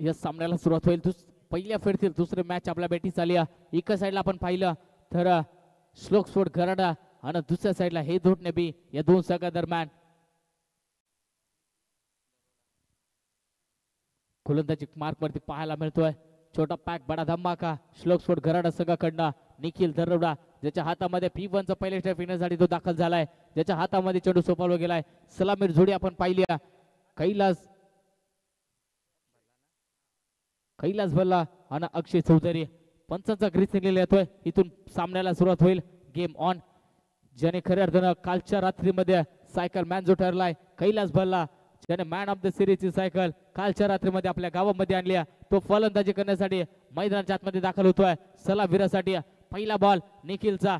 या सामन्याला सुरुवात होईल. पहिल्या फेरीतील दुसरी मॅच आपल्या बेटी चालली आहे. एका साईडला आपण पाहिलं तर श्लोक स्पोर्ट गराडा आणि दुसऱ्या साईडला हे धोटणे बी या दोन संघादरम्यान गोलंदाजी मार्क वरती पाहायला मिळतोय. छोटा पॅक बडा धमाका श्लोक स्पोर्ट गराडा संघाकडनं निखिल दरोडा ज्याच्या हातामध्ये P1 चा पहिल्या स्टेप येण्यासाठी तो दाखल झालाय. ज्याच्या हातामध्ये चेंडू सोपवला गेलाय. सलामीर जोडी आपण पाहिली. कैलास भल्ला आणि अक्षय चौधरी पंचांचा ग्रीस निघलेला येतोय. इथून सामन्याला सुरुवात होईल. Game on. ज्याने खऱ्या अर्थानं कालच्या रात्रीमध्ये सायकल मॅन जो ठरलाय कैलास भल्ला, ज्याने मॅन ऑफ द सिरीजची सायकल कालच्या रात्रीमध्ये आपल्या गावामध्ये आणली, तो फलंदाजी करण्यासाठी मैदानाच्या आतमध्ये दाखल होतोय. सलामीरासाठी पहिला बॉल निखिलचा.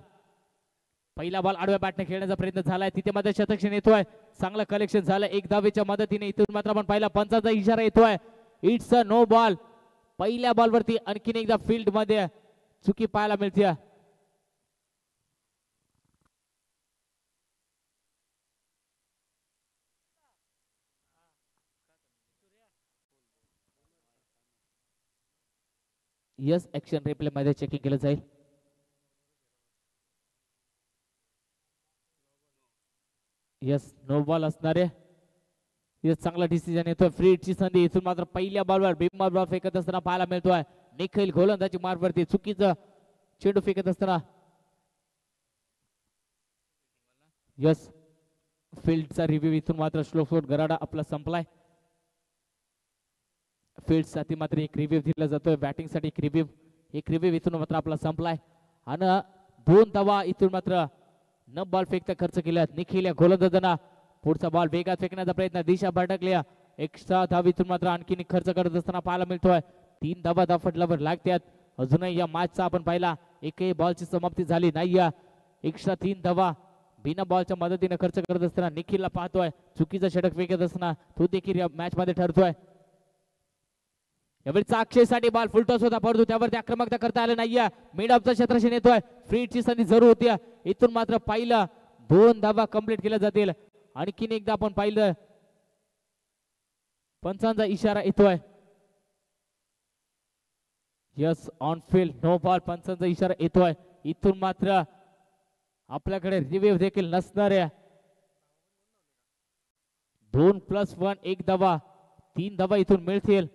पहिला बॉल आडव्या बॅटने खेळण्याचा प्रयत्न झालाय. तिथे मध्ये शतक येतोय. चांगलं कलेक्शन झालं एक धावेच्या मदतीने. इथून मात्र आपण पहिला पंचाचा इशारा येतोय. It's a no ball. पहिल्या बॉलवरती आणखीन एकदा फील्ड मध्ये चुकी पाहायला मिळते. यस ऍक्शन रिप्ले मध्ये चेकिंग केलं जाईल. यस नो बॉल असणार आहे. चांगला डिसिजन येतोय. फ्रीडची संधी. इथून मात्र पहिल्या बॉलवर बिम्बा बॉल फेकत असताना पाहायला मिळतोय. निखिल गोलंदाजी मार्गवरती चुकीचं चेंडू फेकत असताना यस फील्डचा रिव्ह्यू. इथून मात्र श्लोक स्पोर्ट गराडा आपला संपलाय. फील्ड साठी मात्र एक रिव्ह्यू दिला जातोय. बॅटिंग साठी एक रिव्ह्यू इथून मात्र आपला संपलाय. आणि 2 धावा इथून मात्र न बॉल फेकता खर्च केल्यात निखिल या गोलंदाजांना. पुढचा बॉल वेगात फेकण्याचा प्रयत्न. दिशा भटकली. एक्स्ट्रा धाव इथून मात्र आणखीन खर्च करत असताना पाहायला मिळतोय. 3 धावा धाफटल्यावर लागतात. अजूनही या मॅचचा आपण पाहिला एकही बॉलची समाप्ती झाली नाही. एक्स्ट्रा 3 धावा बिना बॉलच्या मदतीने खर्च करत असताना निखिलला पाहतोय. चुकीचा षटक फेकत असताना तो देखील या मॅच मध्ये ठरतोय. यावेळी अक्षयसाठी बॉल फुलटॉस होता, परंतु त्यावरती आक्रमकता करता आलं नाहीये. मिड ऑफचा क्षेत्रक्षण येतोय. फ्रीडची संधी जरूर होती. इथून मात्र पाहिलं 2 धावा कंप्लीट केल्या जातील. आणखीन एकदा आपण पाहिलं पंचांचा इशारा येतोय. Yes on field no ball. पंचांचा इशारा येतोय. इथून मात्र आपल्याकडे रिव्ह्यू देखील नसणार आहे. 2+1 1 धावा. 3 धावा इथून मिळतील.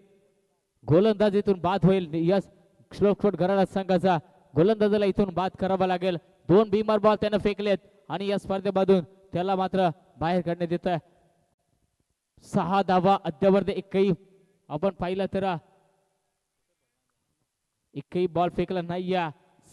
गोलंदाज इथून बाद होईल. यस श्लोक स्पोर्ट गराडा संघाचा गोलंदाजाला इथून बाद करावा लागेल. 2 बीमार बॉल त्यानं फेकलेत आणि या स्पर्धेमधून त्याला मात्र बाहेर काढण्यात येत आहे. 6 धावा अद्यावधी एकही आपण पाहिलं तर एकही बॉल फेकला नाही.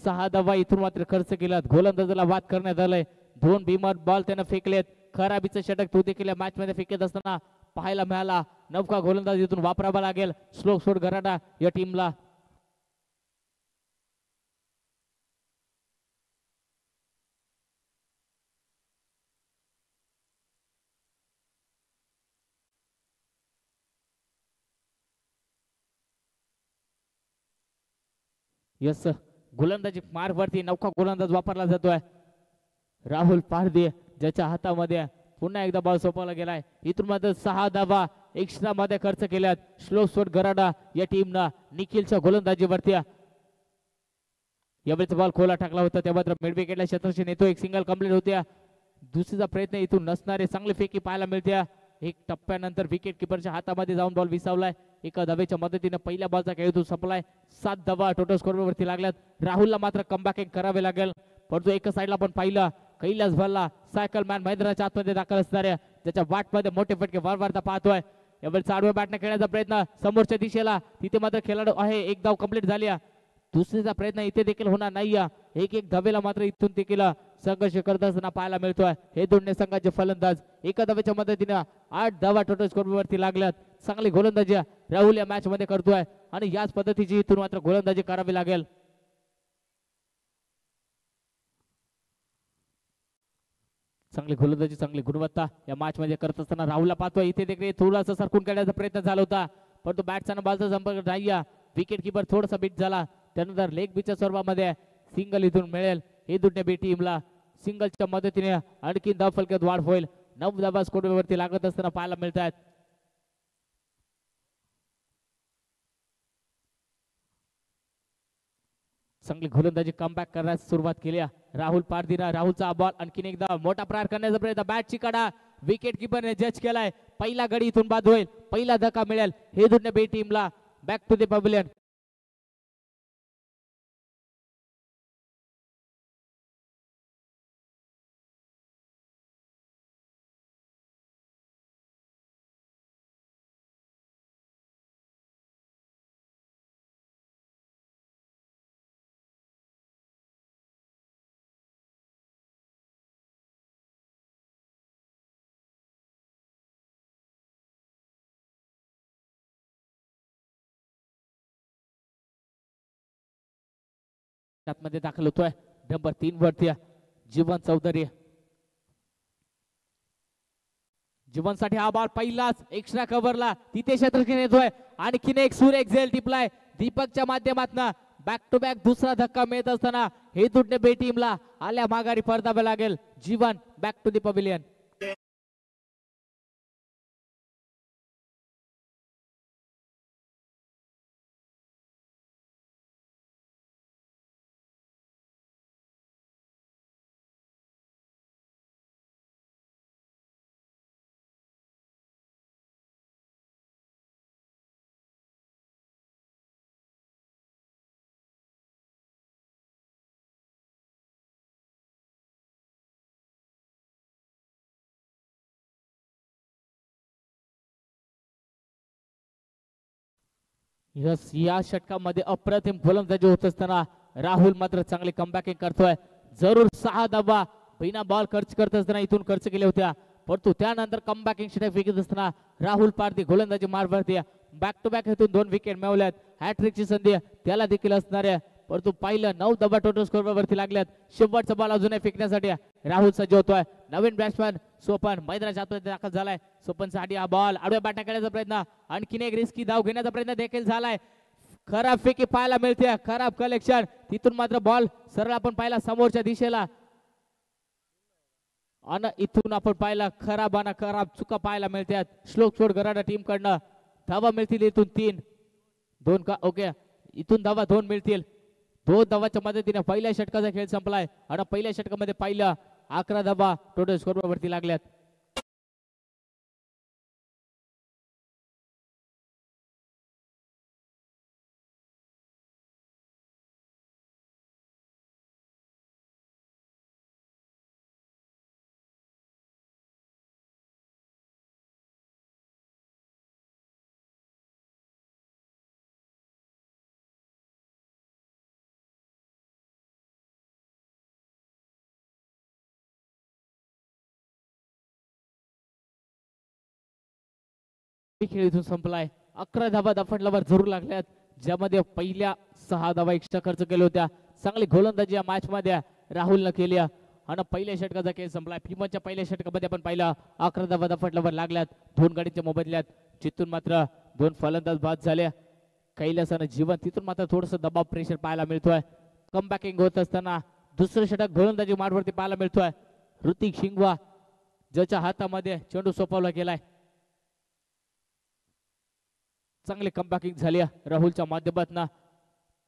6 धावा इथून मात्र खर्च केलात. गोलंदाजाला बाद करण्यात आलंय. 2 बीमार बॉल त्यानं फेकलेत. खराबीचं षटक तो देखील मॅच मध्ये फेकत असताना पाहायला मिळाला. नवका गोलंदाज इथून वापरावा लागेल श्लोक स्पोर्ट गराडा या टीमला. यस गोलंदाजी मार्गवरती नौका गोलंदाज वापरला जातोय. राहुल पारदे ज्याच्या हातामध्ये पुन्हा एकदा बॉल सोपवला गेलाय. इथून मात्र 6 धावा एक्स्ट्रा मध्ये खर्च केल्यात श्लोक स्पोर्ट गराडा या टीमनं निखिलच्या गोलंदाजीवरती. यावेळेचा बॉल खोला टाकला होता त्या मात्र मिड विकेटला क्षेत्रक्षण येतो. एक सिंगल कंप्लीट होत्या. दुसरीचा प्रयत्न इथून नसणारे चांगले फेकी पाहायला मिळते. एक टप्प्यानंतर विकेट किपरच्या हातामध्ये जाऊन बॉल विसावलाय. एका धावेच्या मदतीने पहिल्या बॉलचा खेळ तो संपलाय. 7 धावा टोटल स्कोर वरती लागल्यात. राहुलला मात्र कमबॅकिंग करावे लागेल. परंतु एका साईडला आपण पाहिलं कैलास भल्ला सायकल मॅन मैदानाच्या आतमध्ये दाखल असणाऱ्या त्याच्या वाटमध्ये मोठे फटके वारंवार पाहतोय. यावेळी आडव्या बॅटने खेळण्याचा प्रयत्न समोरच्या दिशेला. तिथे मात्र खेळाडू आहे. एक धाव कंप्लीट झाली. दुसरीचा प्रयत्न इथे देखील होणार नाही. एक धावेला मात्र इथून देखील संघर्ष करत असताना पाहायला मिळतोय. हे दोन्ही संघाचे फलंदाज एका धावेच्या मदतीने 8 धावा टोटल स्कोर वरती लागल्यात. चांगली गोलंदाजी राहुल या मॅच मध्ये करतोय आणि याच पद्धतीची इथून मात्र गोलंदाजी करावी लागेल. चांगली गोलंदाजी चांगली गुणवत्ता या मॅच मध्ये करत असताना राहुलला पाहतोय. इथे देखील थोडासा सरकून काढण्याचा प्रयत्न झाला होता, परंतु बॅटचा बॉलचा संपर्क नाही. विकेट किपर थोडासा बीट झाला. त्यानंतर लेग बीच्या स्वरूपामध्ये सिंगल इथून मिळेल. हे दोन्ही बी टीमला सिंगलच्या मदतीने आणखी धाव फलकात वाढ होईल. 9 धावा स्कोरवरती लागत असताना पाहायला मिळतात. चांगली गोलंदाजी कमबॅक करण्यास सुरुवात केली राहुल पारदीना. राहुलचा बॉल आणखीन एकदा मोठा प्रहार करण्याचा प्रयत्न, बॅटची कडा विकेट किपरने जज केलाय. पहिला गडी इथून बाद होईल, पहिला धक्का मिळेल हे दोन्ही बे टीमला. Back to the pavilion. मध्ये दाखल होतोय नंबर 3 वरती जीवन चौधरी. जीवनसाठी हा बॉल पहिलाच एक्स्ट्रा कव्हरला, तिथे क्षेत्ररक्षण येतोय. आणखीन एक सुरेख झेल टिपलाय दीपकच्या माध्यमातून. बॅक टू बॅक दुसरा धक्का मिळत असताना हे दुटणे बे टीमला आल्या माघारी परतावे लागेल. Jeevan back to the pavilion. Yes, या षटकामध्ये अप्रतिम गोलंदाजी होत असताना राहुल मात्र चांगले कमबॅकिंग करतोय. जरूर 6 धावा बिना बॉल खर्च करत असताना इथून खर्च केल्या होत्या, परंतु त्यानंतर कमबॅकिंग षटक फेकत असताना राहुल पारधी गोलंदाजी मारवरती बॅक टू बॅक हेतून 2 विकेट मिळवल्यात. हॅट्रिकची संधी त्याला देखील असणार आहे, परंतु पाहिलं 9 धावा टोटल स्कोर वरती लागल्यात. शेवटचा बॉल अजूनही फेकण्यासाठी राहुल सज्ज होतोय. नवीन बॅट्समॅन सोपन मैदानाच्या आतमध्ये दाखल झालाय. सोपनसाठी हा बॉल आडव्या बॅटा खेळण्याचा प्रयत्न, आणखीन एक रिस्की धाव घेण्याचा प्रयत्न देखील झालाय. खराब फेकी पाहायला मिळते, खराब कलेक्शन. तिथून मात्र बॉल सरळ आपण पाहिला समोरच्या दिशेला, आणि इथून आपण पाहिला खराब आणि खराब चुका पाहायला मिळतात. श्लोक छोड गराडा टीम कडनं धावा मिळतील इथून 3 2 का ओके, इथून धावा 2 मिळतील. 2 धावाच्या मदतीने पहिल्या षटकाचा खेळ संपलाय आणि पहिल्या षटकामध्ये पाहिलं 11 धावा टोटल स्कोर वरती लागल्यात. खेळ इथून संपलाय. 11 धावा दफनलावर जरूर लागल्यात, ज्यामध्ये पहिल्या 6 धावा एक्स्ट्रा खर्च केल्या होत्या. चांगली गोलंदाजी या मॅच मध्ये राहुलनं केली आणि पहिल्या षटकाचा खेळ संपलाय. फिमच्या पहिल्या षटकामध्ये आपण पाहिलं 11 धावा दफनलावर लागल्यात 2 गाडीच्या मोबदल्यात. जिथून मात्र 2 फलंदाज बाद झाले. कैलास आणि जीवन तिथून मात्र थोडस दबाव प्रेशर पाहायला मिळतोय. कमबॅकिंग होत असताना दुसरं षटक गोलंदाजी मार्गवरती पाहायला मिळतोय. ऋतिक शिंगवा ज्याच्या हातामध्ये चेंडू सोपवला गेलाय. चांगली कमबॅकिंग झाली राहुलच्या माध्यमातून.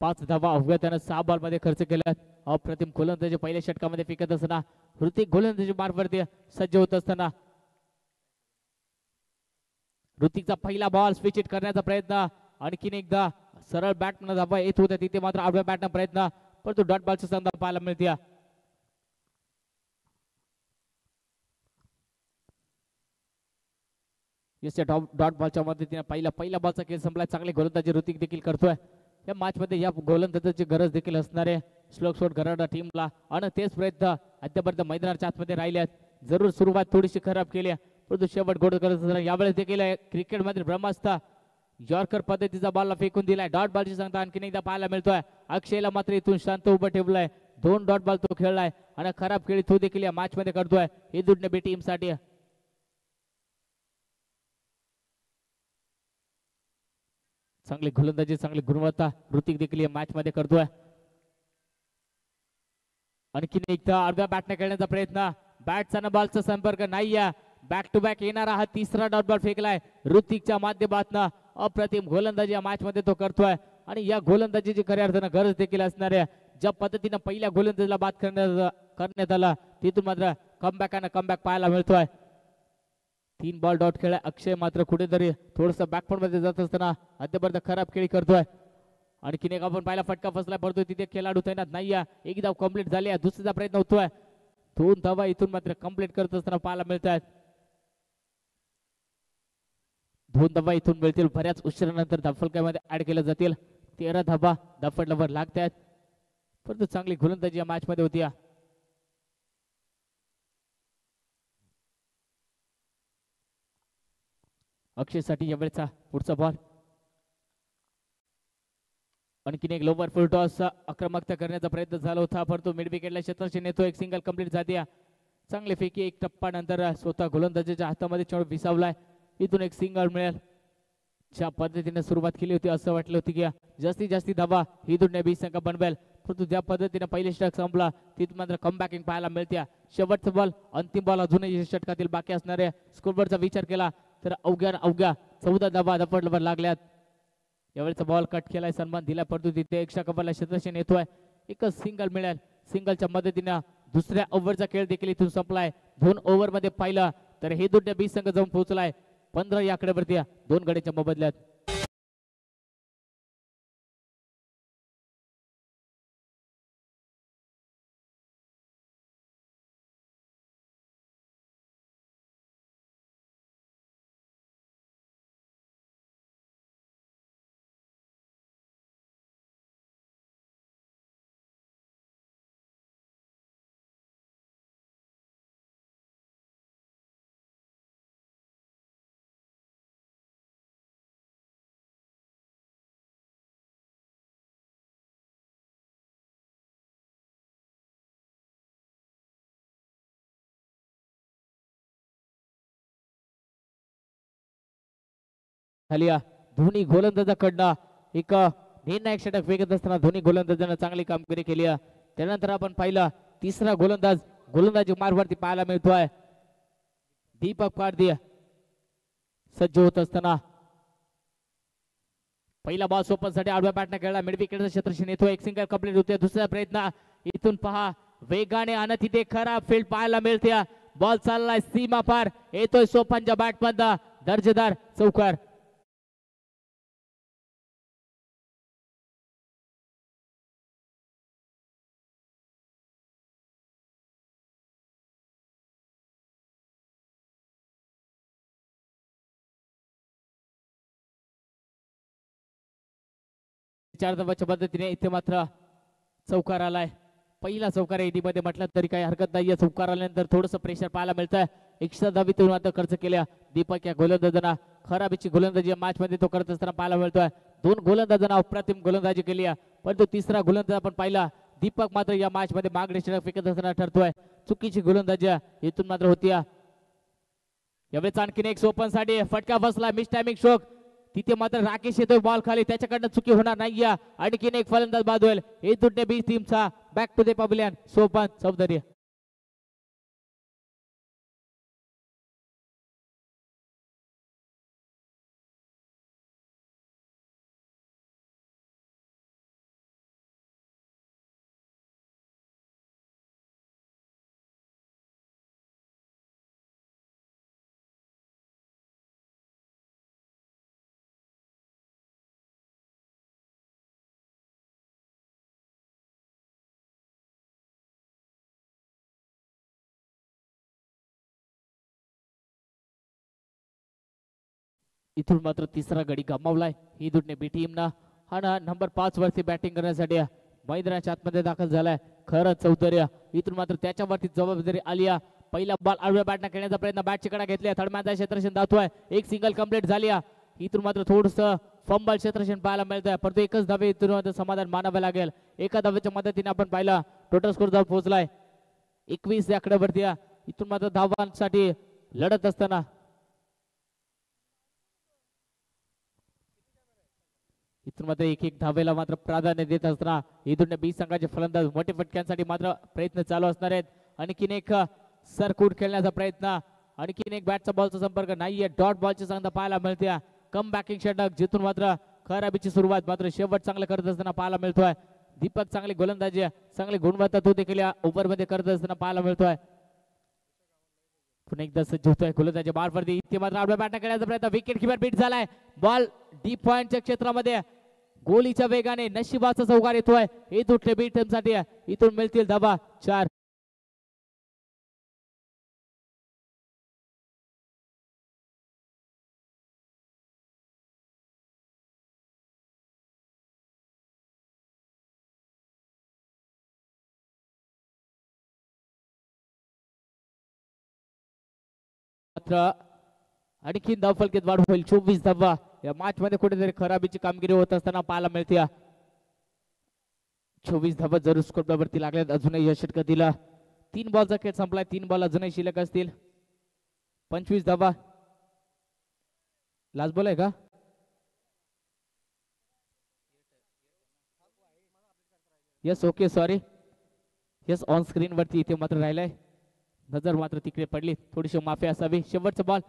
5 धावा अवघ्या त्यानं 6 बॉल मध्ये खर्च केल्यात. अप्रतिम गोलंदाजी पहिल्या षटकामध्ये फेकत असताना ऋतिक गोलंदाजी मार्गवरती सज्ज होत असताना ऋतिकचा पहिला बॉल स्विच हिट करण्याचा प्रयत्न, आणखीन एकदा सरळ बॅटनं धावा येत होत्या, तिथे मात्र आडव्या बॅटनं प्रयत्न, परंतु डॉट बॉलची संधी पाहायला मिळते. डॉट बॉलच्या मदतीने पहिला बॉलचा खेळ संपलाय. चांगली गोलंदाजी ऋतिक देखील करतोय. या मॅच मध्ये या गोलंदाजाची गरज देखील असणार आहे श्लोक शॉट गराडा टीमला, आणि तेच प्रयत्न अद्यापर्यंत मैदानाच्या आतमध्ये राहिल्यात. जरूर सुरुवात थोडीशी खराब केली, परंतु शेवट गोड करत असताना यावेळेस देखील क्रिकेट मध्ये ब्रह्मास्त्र यॉर्कर पद्धतीचा बॉलला फेकून दिलाय. डॉट बॉलची संख्या आणखीन एकदा पाहायला मिळतोय. अक्षयला मात्र इथून शांत उभं ठेवलंय. 2 डॉट बॉल तो खेळलाय आणि खराब खेळी तो देखील या मॅच मध्ये करतोय. हे दुडणे बी टीम साठी चांगली गोलंदाजी, चांगली गुणवत्ता ऋतिक देखील या मॅच मध्ये करतोय. आणखीन एकदा आडव्या बॅटने खेळण्याचा प्रयत्न, बॅटचा न बॉलचा संपर्क नाही. बॅक टू बॅक येणारा हा तिसरा डॉट बॉल फेकलाय ऋतिकच्या माध्यमातून. अप्रतिम गोलंदाजी या मॅच मध्ये तो करतोय आणि या गोलंदाजीची खऱ्या अर्थानं गरज देखील असणार आहे. ज्या पद्धतीने पहिल्या गोलंदाजीला बाद करण्यात आला तिथून मात्र कमबॅक पाहायला मिळतोय. 3 बॉल डॉट खेळ. अक्षय मात्र कुठेतरी थोडस बॅकफुट मध्ये जात असताना अद्यापर्यंत खराब खेळी करतोय. आणखीन एक आपण पाहिला फटका फसला परंतु तिथे खेळाडू तैनात नाही. एक धाव कंप्लीट झाली. दुसरीचा प्रयत्न होतोय. 2 धावा इथून मात्र कंप्लीट करत असताना पाहायला मिळत आहेत. 2 धावा इथून मिळतील. बऱ्याच उशिरानंतर धावफलकामध्ये ऍड केल्या जातील. 13 धावा धावफलकावर लागत आहेत. परंतु चांगली गोलंदाजी या मॅच मध्ये होती. अक्षयसाठी यावेळेचा पुढचा बॉल. आणखीन एक लोवर फुल टॉस आक्रमकता करण्याचा प्रयत्न झाला होता परंतु मिड विकेटला क्षेत्ररक्षण येतो. एक सिंगल कंप्लीट जाते. चांगले फेकी एक टप्पा नंतर स्वतः गोलंदाजाच्या हातामध्ये चेंडू विसावलाय. इथून एक सिंगल मिळेल. ज्या पद्धतीने सुरुवात केली होती असं वाटलं होतं की जास्तीत जास्त धावा ही दुनिया 20 संघ बनवेल परंतु ज्या पद्धतीने पहिले षटक संपला तिथून मात्र कमबॅकिंग पाहायला मिळते. शेवटचा बॉल अंतिम बॉल अजूनही षटकातील बाकी असणाऱ्या स्कोरबोर्डचा विचार केला तर अवघ्या 14 धावा धावफलकावर लागल्यात. यावेळेचा बॉल कट केलाय. सन्मान दिला परंतु तिथे एक षटकाला क्षेत्ररक्षण येतोय. एकच सिंगल मिळेल. सिंगलच्या मदतीने दुसऱ्या ओव्हरचा खेळ देखील इथून संपलाय. 2 ओव्हर मध्ये पाहिलं तर हे दुनिया 20 संघ जाऊन पोहोचलाय 15 या आकड्यावरती 2 गड्यांच्या मोबदल्यात. खाली दोन्ही गोलंदाजाकडनं एक निर्णायक षटक फेकत असताना दोन्ही गोलंदाजांना चांगली कामगिरी केली. त्यानंतर आपण पाहिलं तिसरा गोलंदाजी मार्गवरती पाहायला मिळतोय. दीपक पारदी सज्ज होत असताना पहिला बॉल सोपन साठी आडव्या बॅटने खेळला. मिड विकेटचा क्षेत्ररक्षण येतोय. एक सिंगल कंप्लीट होते. दुसरा प्रयत्न इथून पहा वेगाने आणि तिथे खराब फील्ड पाहायला मिळते. बॉल चाललाय सीमा पार. येतोय सोपनच्या बॅटमधनं दर्जेदार चौकार. चार धावाच्या पद्धतीने इथे मात्र चौकार आलाय. पहिला चौकार एडी मध्ये म्हटलं तरी काही हरकत नाही. चौकार आल्यानंतर थोडस प्रेशर पाहायला मिळतंय. 100 धावीतून मात्र खर्च केल्या दीपक या गोलंदाजांना. खराबीची गोलंदाजी मॅच मध्ये तो करत असताना पाहायला मिळतोय. 2 गोलंदाजांना अप्रतिम गोलंदाजी केली परंतु तिसरा गोलंदाज आपण पाहिला दीपक मात्र या मॅच मध्ये मागणी षटक फेकत असताना ठरतोय. चुकीची गोलंदाजी इथून मात्र होती. यावेळेस आणखीन एक सोपन साठी फटका बसला. मिस टायमिंग शोक. तिथे मात्र राकेश येतोय बॉल खाली. त्याच्याकडनं चुकी होणार नाही. आणखीन एक फलंदाज बाद होईल. हे दुसऱ्या 20 टीमचा बॅक टू द पॅव्हिलियन सोपन चौधरी. इथून मात्र तिसरा गडी गमावलाय ही दुसऱ्या बी टीमना. हा ना नंबर 5 वरती बॅटिंग करण्यासाठी मैदानाच्या आतमध्ये दाखल झालाय खरंच चौधरी. इथून मात्र त्याच्यावरती जबाबदारी आली. पहिला बॉल आडव्या बॅटने खेळण्याचा प्रयत्न. बॅटची कडा घेतली. थर्ड मॅनचा क्षेत्ररक्षण धावतोय. एक सिंगल कंप्लीट झाली. इथून मात्र थोडस फंबल क्षेत्ररक्षण पाहायला मिळतंय परंतु एकच धावे इथून मात्र समाधान मानावे लागेल. एका धावेच्या मदतीने आपण पाहिला टोटल स्कोर जाऊन पोहोचलाय 21 या आकड्यावरती. इथून मात्र धावांसाठी लढत असताना इथून मात्र एक धावेला मात्र प्राधान्य देत असताना इथून 20 संघाचे फलंदाज मोठे फटक्यांसाठी मात्र प्रयत्न चालू असणार आहेत. आणखीन एक सरकूट खेळण्याचा प्रयत्न. आणखीन एक बॅटचा बॉलचा संपर्क नाहीये. डॉट बॉलची संख्या पाहायला मिळते. कम बॅकिंग षटक जिथून मात्र खराबीची सुरुवात मात्र शेवट चांगलं करत असताना पाहायला मिळतोय. दीपक चांगली गोलंदाजी चांगली गुणवत्ता तो देखील या ओव्हर मध्ये करत असताना पाहायला मिळतोय. पुन्हा एकदा सज्ज होतोय गोलंदाजी मार्फत इथे मात्र आपल्या बॅट करण्याचा प्रयत्न विकेट किपर बीट झालाय. बॉल डीप पॉइंटच्या क्षेत्रामध्ये गोलीच्या वेगाने नशिबाचा चौकार येतोय. हे तुटले बीट टीमसाठी इथून मिळतील धावा 4. मात्र आणखीन धावफलकीत वाढ होईल. 24 धावा या मॅच मध्ये कुठेतरी खराबीची कामगिरी होत असताना पाहायला मिळते. 24 धावा जरूर स्कोर वरती लागल्यात. अजूनही या षटकातील 3 बॉलचा खेळ संपलाय. 3 बॉल अजूनही शिल्लक असतील. 25 धावा. लास्ट बॉल आहे का? Yes okay sorry. Yes on screen वरती इथे मात्र राहिलाय. नजर मात्र तिकडे पडली. थोडीशी माफी असावी. शेवटचा बॉल.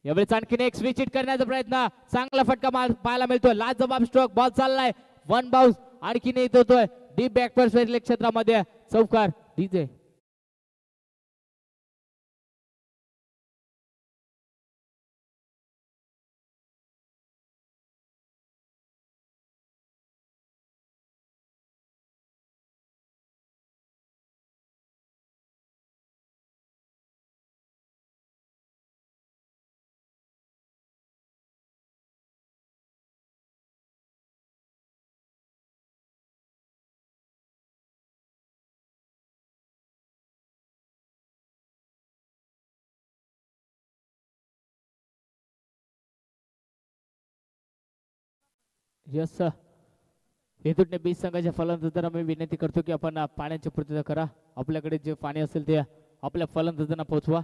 यावेळेस आणखीन एक स्विच हिट करण्याचा प्रयत्न. चांगला फटका पाहायला मिळतोय. लास्ट जबाब स्ट्रोक. बॉल चाललाय. 1 बाउन्स आणखीन येत होतोय डीप बॅकवर्ड क्षेत्रामध्ये. चौकार डीजे. यस हेतूने बीच संघाच्या फलंदाजांना मी विनंती करतो की आपण पाण्याची पूर्तता करा. आपल्याकडे जे पाणी असेल ते आपल्या फलंदाजांना पोहोचवा.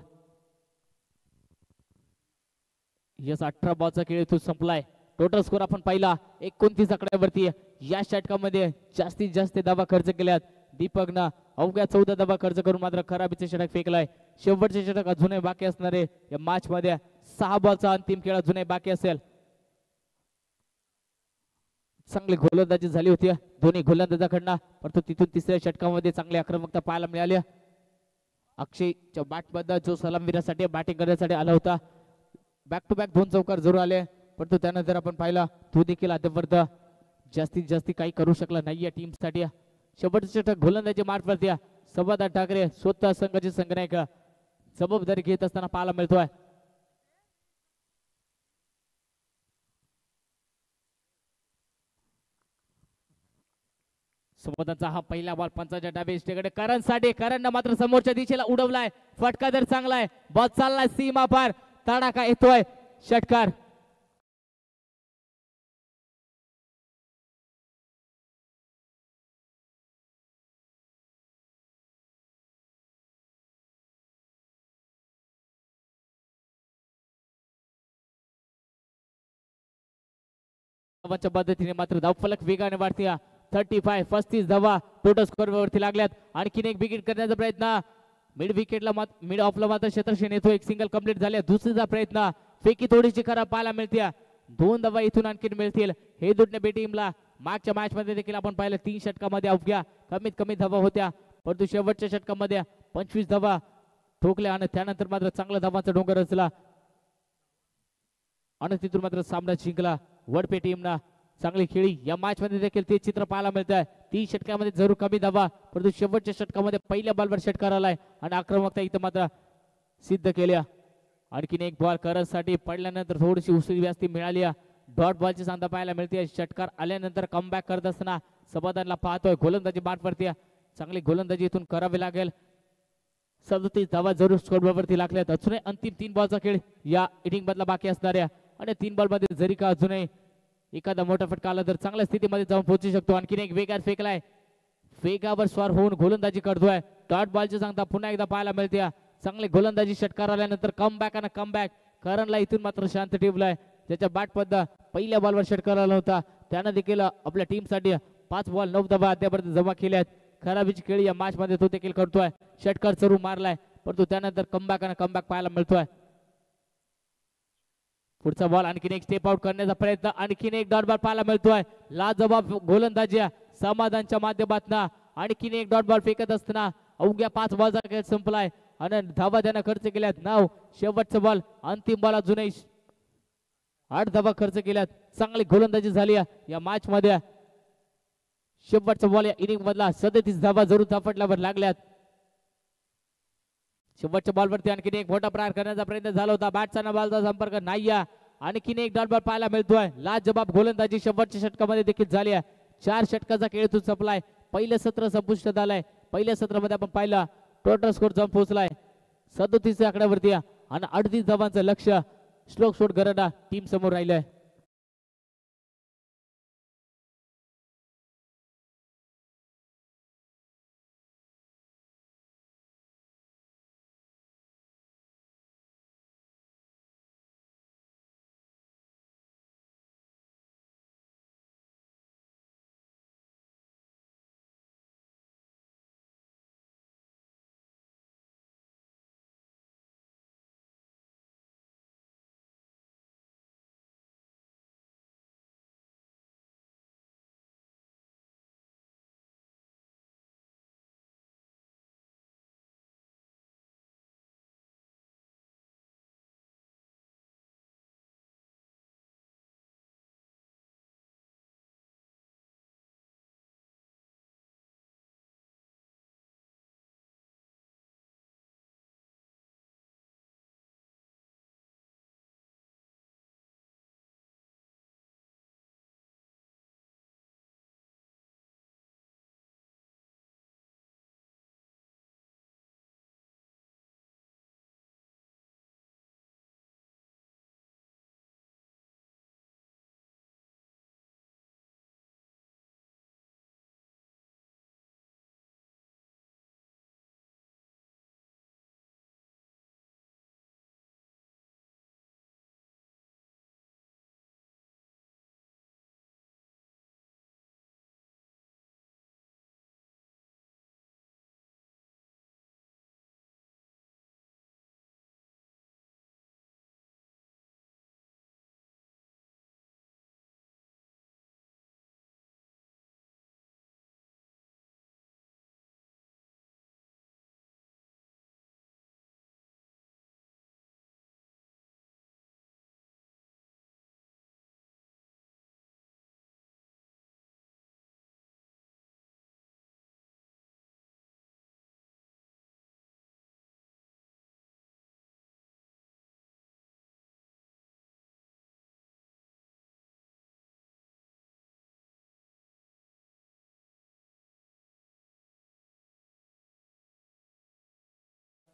यस 18 बॉलचा खेळ इथून संपलाय. टोटल स्कोर आपण पाहिला 29 आकड्यावरती. या षटकामध्ये जास्तीत जास्त धावा खर्च केल्यात. दीपकनं अवघ्या 14 धावा खर्च करून मात्र खराबीचे षटक फेकलाय. शेवटचे षटक अजूनही बाकी असणारे या मॅच मध्ये 6 बॉलचा अंतिम खेळ अजूनही बाकी असेल. चांगली गोलंदाजी झाली होती दोन्ही गोलंदाजाकडनं. परंतु तिथून तिसऱ्या षटकामध्ये चांगली आक्रमकता पाहायला मिळाली. अक्षयच्या बॅटमध्ये जो सलामवीरासाठी बॅटिंग करण्यासाठी आला होता. बॅक टू बॅक 2 चौकार जरूर आले. परंतु त्यानंतर आपण पाहिला तो देखील अद्यापर्यंत जास्तीत जास्त काही करू शकला नाही या टीम साठी. शेवटचे षटक गोलंदाजी मार्फत संवादात ठाकरे स्वतः संघाचे संघनायक जबाबदारी घेत असताना पाहायला मिळतोय. संवादाचा हा पहिला बॉल पंचाच्या डावे इष्टेकडे करण साठी. करणनं मात्र समोरच्या दिशेला उडवलाय. फटका जर चांगला आहे. बॉल चाललाय सीमा पार. तडाखा येतोय. षटकार. पद्धतीने मात्र धावफलक वेगाने वाढते. 35 धावा टोटल स्कोर वरती लागल्यात. आणखीन एक विकेट करण्याचा प्रयत्न. मिड विकेटला मिड ऑफला मात्र क्षेत्रक्षण येतो. एक सिंगल कंप्लीट झाले. दुसरीचा प्रयत्न. फेकी थोडीशी खराब पाहायला मिळते. 2 धावा इथून आणखीन मिळतील. हे दुटणे बी टीमला मागच्या मॅच मध्ये देखील आपण पाहिलं 3 षटकामध्ये अवघ्या कमीत कमी धावा होत्या. परंतु शेवटच्या षटकामध्ये 25 धावा ठोकल्या आणि त्यानंतर मात्र चांगला धावांचा डोंगर रचला आणि तिथून मात्र सामना जिंकला वडपे टीमना. चांगली खेळी या मॅच मध्ये देखील ते चित्र पाहायला मिळत आहे. 3 षटकामध्ये जरूर कमी धावा. परंतु शेवटच्या षटकामध्ये पहिल्या बॉलवर षटकार आलाय आणि आक्रमकता इथं मात्र सिद्ध केल्या. आणखीन एक बॉल करण्यासाठी पडल्यानंतर थोडीशी उसळी व्यास्ती मिळाली. डॉट बॉलची सांधा पाहायला मिळते. षटकार आल्यानंतर कमबॅक करत असताना समाधानला पाहतोय. गोलंदाजी मार्फत चांगली गोलंदाजी इथून करावी लागेल. 37 धावा जरूर स्कोरवरती लागल्यात. अजूनही अंतिम 3 बॉलचा खेळ या इनिंग मधला बाकी असणाऱ्या आणि 3 बॉल मध्ये जरी का अजूनही एखादा मोठा फटका आला तर चांगल्या स्थितीमध्ये जाऊन पोहोचू शकतो. आणखीन एक वेगात फेकलाय. वेगावर स्वार होऊन गोलंदाजी करतोय. डॉट बॉलची सांगता पुन्हा एकदा पाहायला मिळते. चांगले गोलंदाजी षटकार आल्यानंतर कमबॅक आणि कमबॅक. करणला इथून मात्र शांत ठेवलाय. ज्याच्या बॅट पद्ध पहिल्या बॉलवर षटकार आला होता त्यानं देखील आपल्या टीम साठी 5 बॉल 9 धावा अद्यापर्यंत जमा केल्यात. खराबीची खेळी या मॅच मध्ये तो देखील करतोय. षटकार चरू मारलाय परंतु त्यानंतर कमबॅक आणि कमबॅक पाहायला मिळतोय. पुढचा बॉल आणखीन एक स्टेप आउट करण्याचा प्रयत्न. आणखीन एक डॉट बॉल पाहायला मिळतोय. लाजवाब गोलंदाजी समाधानच्या माध्यमातून आणखीन एक डॉट बॉल फेकत असताना अवघ्या 5 बॉलचा खेळ संपलाय आणि धावा त्यानं खर्च केल्यात. नाव शेवटचा बॉल अंतिम बॉल अजूनही 8 धावा खर्च केल्यात. चांगली गोलंदाजी झाली या मॅच मध्ये. शेवटचा बॉल या इनिंग मधला 37 धावा जरूर थापटल्यावर लागल्यात. शेवटच्या बॉलवरती आणखीन एक मोठा प्रहार करण्याचा प्रयत्न झाला होता. बॅटचा बॉलचा संपर्क नाही. आणखीन एक डॉट बॉल पाहायला मिळतोय. लाजबाब गोलंदाजी शेवटच्या षटकामध्ये देखील झाली आहे. 4 षटकाचा खेळ तू संपलाय. पहिलं सत्र संपुष्टात आलंय. पहिल्या सत्रामध्ये आपण पाहिलं टोटल स्कोर जाऊन पोहोचलाय 37 आकड्यावरती आणि 38 धावांचं लक्ष श्लोक शॉट गरडा टीम समोर राहिलंय.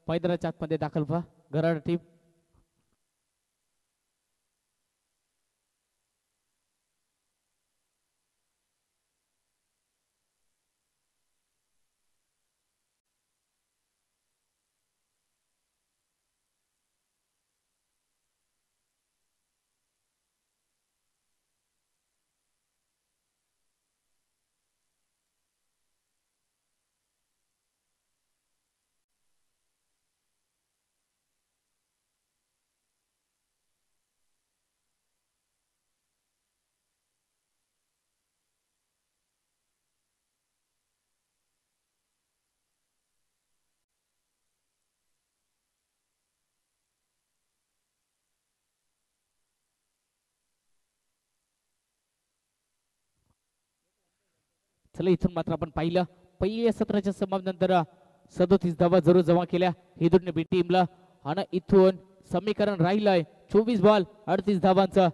मैदानाच्या आतमध्ये दाखल व्हा गराडा टीम. चला इथून मात्र आपण पाहिलं पहिल्या सत्राच्या समाप्तीनंतर 37 धावा जरूर जमा केल्या हिदुर्ने बी टीमला आणि इथून समीकरण राहिलंय 24 बॉल 38 धावांचं.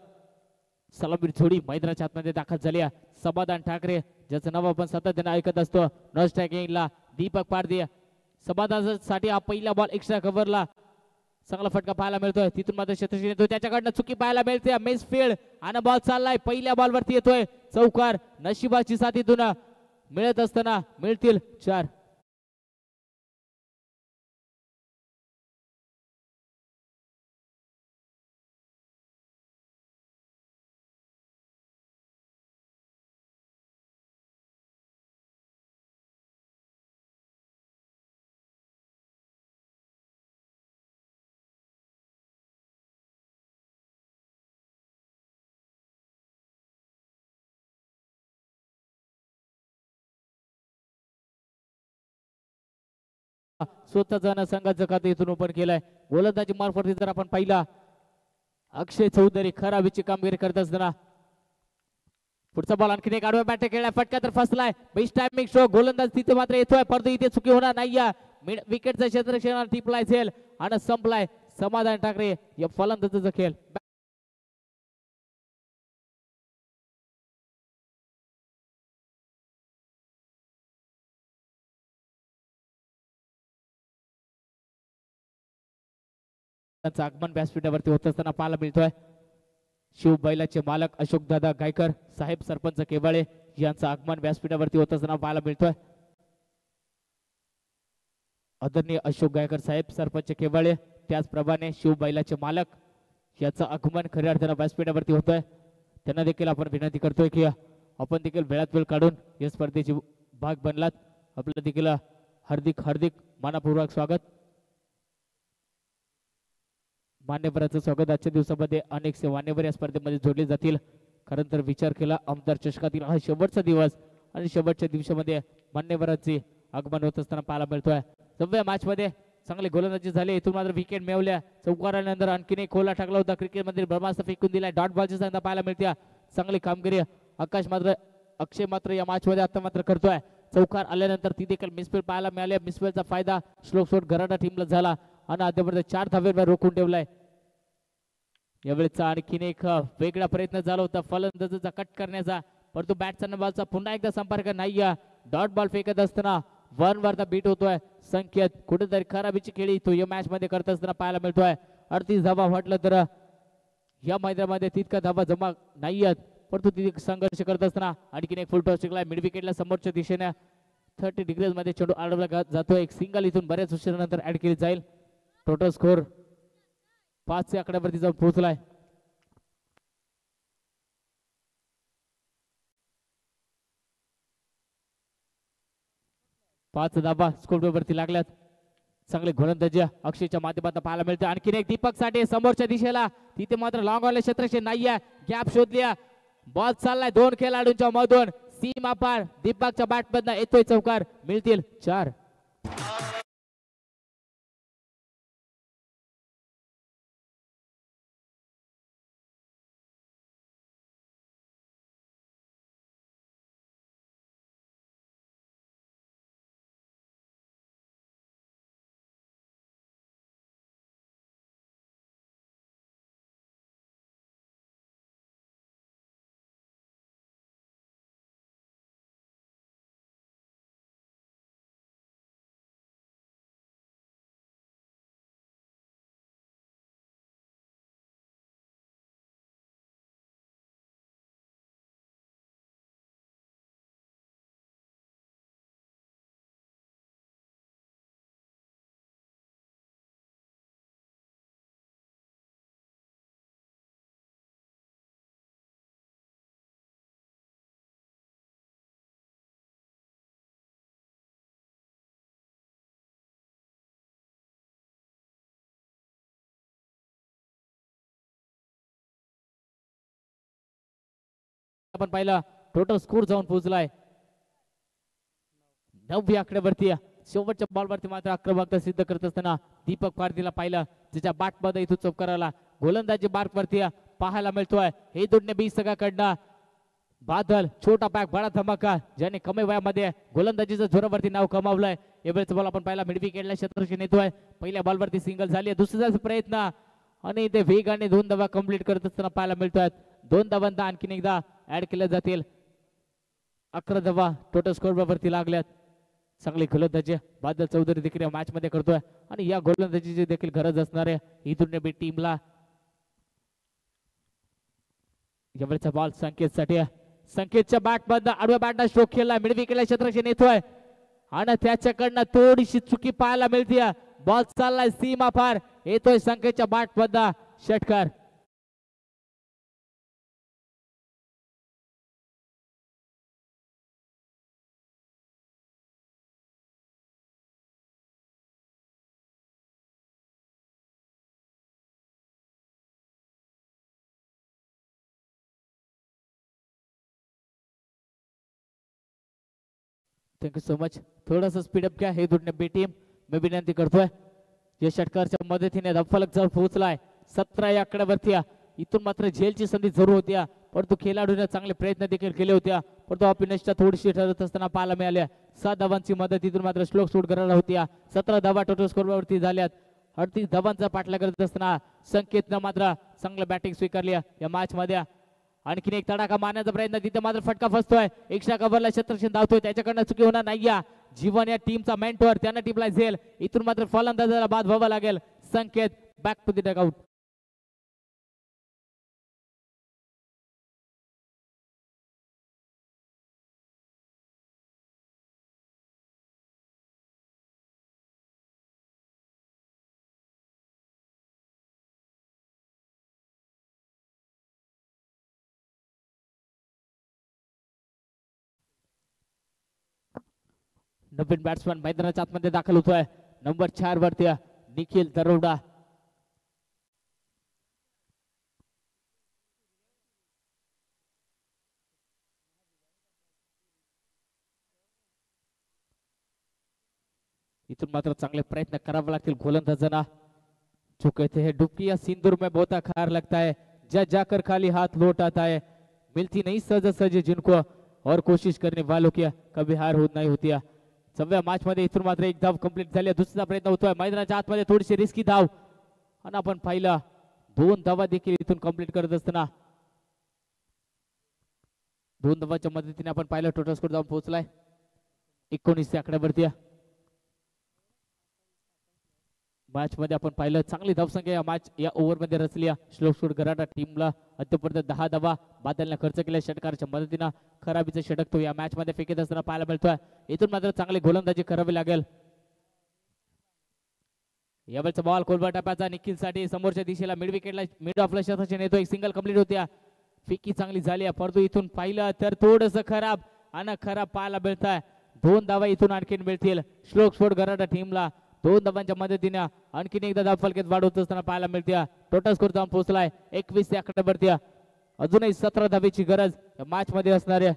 सलामीर जोडी मैदानाच्या आतमध्ये दाखल झाली. समाधान ठाकरे ज्याचं नाव आपण सातत्याने ऐकत असतो नॉन स्ट्रायकिंगला दीपक पारदे. समाधानासाठी हा पहिला बॉल एक्स्ट्रा कव्हरला चांगला फटका पाहायला मिळतोय. तिथून मात्र शतरक्षण येतोय त्याच्याकडनं चुकी पाहायला मिळते. मिस फील्ड आणि बॉल चाललाय पहिल्या बॉल वरती येतोय चौकार. नशिबाची साथीतून मिळत असताना मिळतील 4. स्वतः जाणं संघाचं खातं इथून ओपन केलंय. गोलंदाजी मार्फत जर आपण पाहिला अक्षय चौधरी खराबीची कामगिरी करत असताना पुढचा बॉल आणखीन एक आडव्या बॅट खेळलाय, फटका तर फसलाय. बेस्ट टायमिंग शो, गोलंदाज तिथे मात्र येतोय, परंतु इथे चुकी होणार नाही. विकेटचा क्षेत्रक्षण टिपलाय झेल आणि संपलाय. समाधान ठाकरे या फलंदाजाचा खेळ. आगमन व्यासपीठावरती होत असताना पाहायला मिळतोय. शिव बैलाचे मालक अशोक दादा गायकर साहेब सरपंच केवाळे यांचं आगमन व्यासपीठावरती होत असताना पाहायला मिळतोय. आदरणीय अशोक गायकर साहेब सरपंच केवाळे त्याचप्रमाणे शिव बैलाचे मालक याचं आगमन खऱ्या अर्थानं व्यासपीठावरती होतोय. त्यांना देखील आपण विनंती करतोय की आपण देखील वेळात वेळ काढून या स्पर्धेची भाग बनलात. आपल्याला देखील हार्दिक हार्दिक मानपूर्वक स्वागत. मान्यवरांचं स्वागत. आजच्या दिवसामध्ये अनेक मान्यवर या स्पर्धेमध्ये जोडले जातील, कारण तर विचार केला आमदार चषकातील हा शेवटचा दिवस आणि शेवटच्या दिवसामध्ये मान्यवरांचे आगमन होत असताना पाहायला मिळतोय. 9व्या मॅच मध्ये चांगले गोलंदाजी झाले, इथून मात्र विकेट मिळवल्या. चौकारानंतर आणखीन एक खोला टाकला होता, क्रिकेटमध्ये ब्रह्मास्त्र फेकून दिलाय. डॉट बॉलची संख्या पाहायला मिळते. चांगली कामगिरी अक्षय मात्र या मॅच मध्ये आता मात्र करतोय. चौकार आल्यानंतर ती देखील मिसफील्ड पाहायला मिळाले. मिसफील्डचा फायदा श्लोक शॉट गराडा टीमला झाला आणि अद्यापर्यंत 4 धावेवर रोखून ठेवलाय. यावेळेचा आणखीन एक वेगळा प्रयत्न झाला होता फलंदाजाचा कट करण्याचा, परंतु बॅटचा बॉलचा पुन्हा एकदा संपर्क नाही. डॉट बॉल फेकत असताना वन वरचा बीट होतोय. संकेत कुठेतरी खराबीची खेळी तो या मॅच मध्ये करत असताना पाहायला मिळतोय. 38 धावा म्हटलं तर या मैदानामध्ये तितका धावा जमा नाही आहेत, परंतु तिथे संघर्ष करत असताना आणखीन एक फुल टॉस टिकलाय. मिड विकेटला समोरच्या दिशेने 30 डिग्रीज मध्ये चेंडू आडवला जातोय. एक सिंगल इथून बऱ्याच उशिरानंतर ऍड केली जाईल. टोटल स्कोर 5 च्या आकड्यावरती जाऊन पोहोचलाय. पाच धाबा स्कोर वरती लागल्यात. चांगले गोलंदाजी अक्षयच्या माध्यमातून पाहायला मिळते. आणखीन एक दीपक साठी समोरच्या दिशेला, तिथे मात्र लॉंग ऑन क्षेत्रक्षण नाहीये. गॅप शोधल्या, बॉल चाललाय 2 खेळाडूंच्या मधून सीमा पार. दीपकच्या बॅट मधनं येतोय चौकार, मिळतील 4. आपण पाहिला टोटल स्कोर जाऊन पोहोचलाय 9व्या आकड्यावरती. शेवटच्या बॉलवरती मात्र आक्रमकता सिद्ध करत असताना दीपक पारदीला पाहिलं, ज्याच्या बॅट मध्ये इथून चौकाराला गोलंदाजी मार्क वरती पाहायला मिळतोय. हे दोन्ही 20 सगळ्याकडनं बादल छोटा पॅक बडा धमाका, ज्याने कमी वयामध्ये गोलंदाजीच्या जोरावरती नाव कमावलंय. यावेळेचा बॉल आपण पाहिला मिड विकेटला क्षेत्ररक्षण येतोय. पहिल्या बॉलवरती सिंगल झाली, दुसऱ्याचा प्रयत्न आणि ते वेगाने 2 धावा कंप्लीट करत असताना पाहायला मिळतोय. 2 धावांना आणखीन एकदा ऍड केल्या जातील. 11 धावा टोटल स्कोर वरती लागल्यात. चांगली गोलंदाजी बादल चौधरी देखील या मॅच मध्ये करतोय आणि या गोलंदाजीची देखील गरज असणार आहे इथून बी टीमला. यावेळेचा बॉल संकेतसाठी, संकेतच्या बॅट मधनं आडव्या बॅटला स्ट्रोक केला. मिड विकेटला क्षेत्ररक्षण येतोय आणि त्याच्याकडनं थोडीशी चुकी पाहायला मिळते. बॉल चाललाय सीमा पार, येतोय संकेतच्या बॅट मधनं षटकार. Thank you so much. थोडासा स्पीडअप घ्या हे दोन्ही बी टीम. मी विनंती करतोय. या षटकारच्या मदतीने धफलक जवळ पोहोचलाय. 17 या आकड्यावरती इथून मात्र झेलची संधी जरूर होत्या, परंतु खेळाडूने चांगले प्रयत्न देखील केले होत्या, परंतु अपयशाच्या थोडीशी ठरत असताना पाहायला मिळाल्या. 7 धावांची मदत इथून मात्र श्लोक सूट करायला होत्या. 17 धावा टोटल स्कोरवरती झाल्यात. 38 धावांचा पाठलाग करत असताना संकेतनं मात्र चांगलं बॅटिंग स्वीकारली या मॅच मध्ये. आणखीन एक तडाखा मारण्याचा प्रयत्न, तिथे मात्र फटका फसतोय. एक्स्ट्रा कव्हरला शतरक्षण धावतोय, त्याच्याकडनं चुकी होणार नाही. जीवन या टीमचा मेंटॉर, त्यांना टीमला झेल. इथून मात्र फलंदाजाला बाद व्हावं लागेल. संकेत बॅक टू द डगआउट. नवीन बॅट्समॅन मैदानाच्या आतमध्ये दाखल होतोय. नंबर 4 वरती निखिल दरोडा. इथून मात्र चांगले प्रयत्न करावे लागतील गोलंदाजांना. जो कहते हैं डुबकी या सिंदूर में बहुत खार लगता है, जा जाकर खाली हाथ लौट आता है, मिलती नहीं सज सज जिनको और कोशिश करने वालों की कभी हार होत नाही होती. 6व्या मॅच मध्ये इथून मात्र एक धाव कंप्लीट झाली. दुसरा प्रयत्न होतोय मैदानाच्या आतमध्ये, थोडीशी रिस्की धाव आणि आपण पाहिलं 2 धावा देखील इथून कंप्लीट करत असताना 2 धावांच्या मदतीने आपण पाहिलं टोटल स्कोर जाऊन पोहोचलाय 19 आकड्यावरती. मॅच मध्ये आपण पाहिलं चांगली धावसंख्या या मॅच या ओव्हर मध्ये रचली. श्लोक सूट गराडा टीमला अद्यापर्यंत 10 धावा बादलने खर्च केल्या. षटकाराच्या मदतीने खराबीचा षटक तो या मॅच मध्ये फेकत असताना पाहायला मिळतोय. इथून मात्र चांगली गोलंदाजी करावी लागेल. यावेळचा बॉल कोलबा टप्प्याचा निखिल साठी समोरच्या दिशेला मिड विकेटला मिड ऑफला शतकाची नेतो. एक सिंगल कंप्लीट होत्या. फिकी चांगली झाली, परंतु इथून पाहिलं तर थोडंसं खराब आणि खराब पाहायला मिळतंय. 2 धावा इथून आणखीन मिळतील श्लोक स्पोर्ट गराडा टीमला. 2 धावांच्या मदतीने आणखीन एकदा धाव फलकेत वाढवत असताना पाहायला मिळते. टोटल स्कोर जाऊन पोहोचलाय 21 आकड्यावरती. अजूनही 17 धावेची गरज मॅच मध्ये असणार आहे.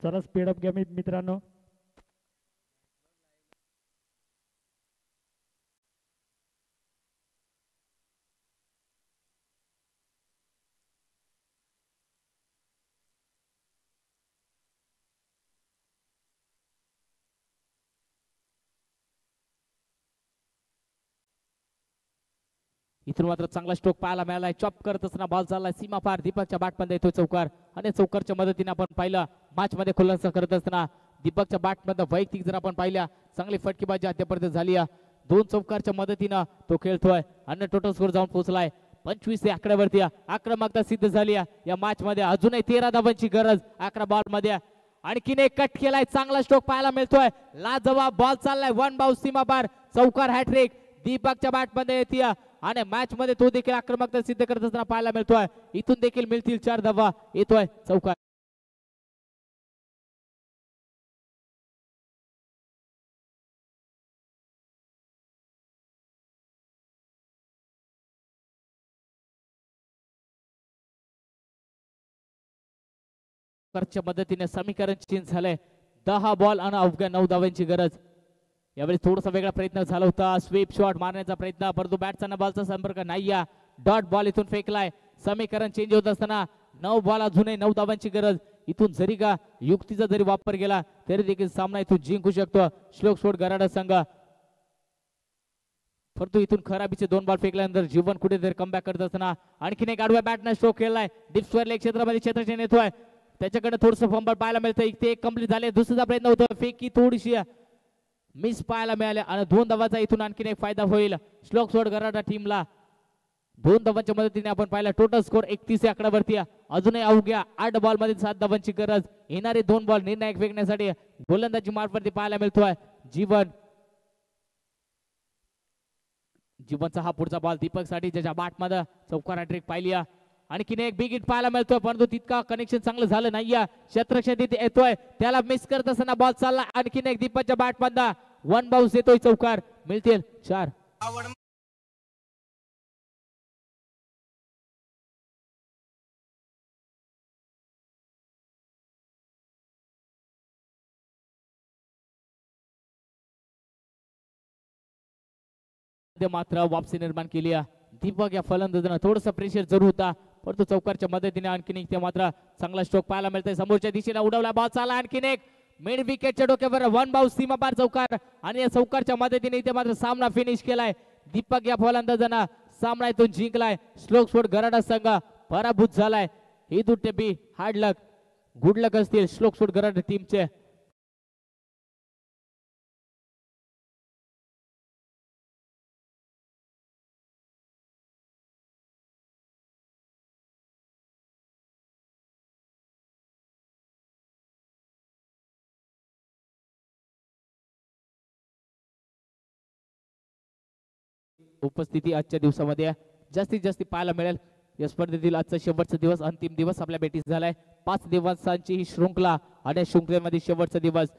जरा स्पीड अप घ्या मित्रांनो. इथून मात्र चांगला स्ट्रोक पाहायला मिळालाय. चॉप करत असताना बॉल चाललाय सीमा पार. दीपकच्या बॅट मध्ये येतोय चौकार आणि चौकारच्या मदतीने आपण पाहिलं मॅच मध्ये खुलासा करत असताना दीपकच्या बॅट मध्ये वैयक्तिक जर आपण पाहिल्या चांगली फटकेबाजी अद्यापर्यंत झाली. 2 चौकारच्या मदतीने तो खेळतोय आणि टोटल स्कोर जाऊन पोहोचलाय 25 आकड्यावरती. आक्रमकता सिद्ध झाली या मॅच मध्ये. अजूनही 13 धावांची गरज 11 बॉल मध्ये. आणखीन एक कट केलाय, चांगला स्ट्रोक पाहायला मिळतोय. लाजवाब बॉल चाललाय 1 बाउन्स सीमा पार. चौकार हॅट्रिक दीपकच्या बॅट मध्ये येते आणि मॅच मध्ये तो देखील आक्रमकता सिद्ध करत असताना पाहायला मिळतोय. इथून देखील मिळतील 4 धावा. येतोय चौकार. च्या मदतीने समीकरण चेंज झालंय. 10 बॉल आणि अवघ्या 9 धावांची गरज. यावेळी थोडासा वेगळा प्रयत्न झाला होता, स्वीप शॉट मारण्याचा प्रयत्न, परंतु बॅटचा न बॉलचा संपर्क नाही. डॉट बॉल इथून फेकलाय. समीकरण चेंज होत असताना 9 बॉल अजूनही 9 धावांची गरज. इथून जरी का युक्तीचा जरी वापर केला तरी देखील सामना इथून जिंकू शकतो श्लोक स्पोर्ट गराडा संघ. परंतु इथून खराबीचे 2 बॉल फेकल्यानंतर जीवन कुठेतरी कमबॅक करत असताना आणखीन एक आडव्या बॅटने स्ट्रोक केलाय. डीप स्क्वेअर लेग क्षेत्रामध्ये क्षेत्रक्षण येतोय. त्याच्याकडे थोडंसं फंबल पाहायला मिळतं. इथे एक कंप्लीट झाले. दुसरा प्रयत्न होतो. फेकी थोडीशी मिस पाहायला मिळाले आणि 2 धावांचा इथून आणखीन एक फायदा होईल श्लोक सोड गराडा टीमला. 2 धावांच्या मदतीने आपण पाहिला टोटल स्कोर 31 या आकड्यावरती. अजूनही अवघ्या 8 बॉल मध्ये 7 धावांची गरज. येणारे 2 बॉल निर्णायक फेकण्यासाठी गोलंदाजी मार्फत पाहायला मिळतोय. जीवनचा हा पुढचा बॉल दीपक साठी ज्याच्या बॅट मध्ये चौकार हॅट्रिक पाहिली. आणखीन एक बिग हिट पाहायला मिळतोय परंतु तितका कनेक्शन चांगलं झालं नाहीये. क्षेत्रक्षण तिथे येतोय. त्याला मिस करत असताना बॉल चालला. आणखीन एक दीपकच्या बॅट मधला 1 बाउन्स येतोय. चौकार मिळतील 4. मात्र वापसी निर्माण केली. दीपक या फलंदाजांना थोडस प्रेशर जरूर होता परंतु चौकारच्या मदतीने आणखीन एक मात्र चांगला स्ट्रोक पाहायला मिळतोय. समोरच्या दिशेला उडवला बॉल चालला. आणखीन एक मिड विकेटच्या डोक्यावर 1 बाउन्स सीमापार चौकार आणि या चौकारच्या मदतीने इथे मात्र सामना फिनिश केलाय. दीपक या फलंदाजांना सामना इथून जिंकलाय. श्लोक सोड गराडा संघ पराभूत झालाय. ही दुट्टे बी हार्ड लक गुड लक असतील श्लोक सोड गराडा टीमचे. उपस्थिती आजच्या दिवसामध्ये जास्तीत जास्त पाहायला मिळेल. या स्पर्धेतील आजचा शेवटचा दिवस अंतिम दिवस आपल्या भेटीस झालाय. 5 दिवसांची ही शृंखला आणि शृंखलेमध्ये शेवटचा दिवस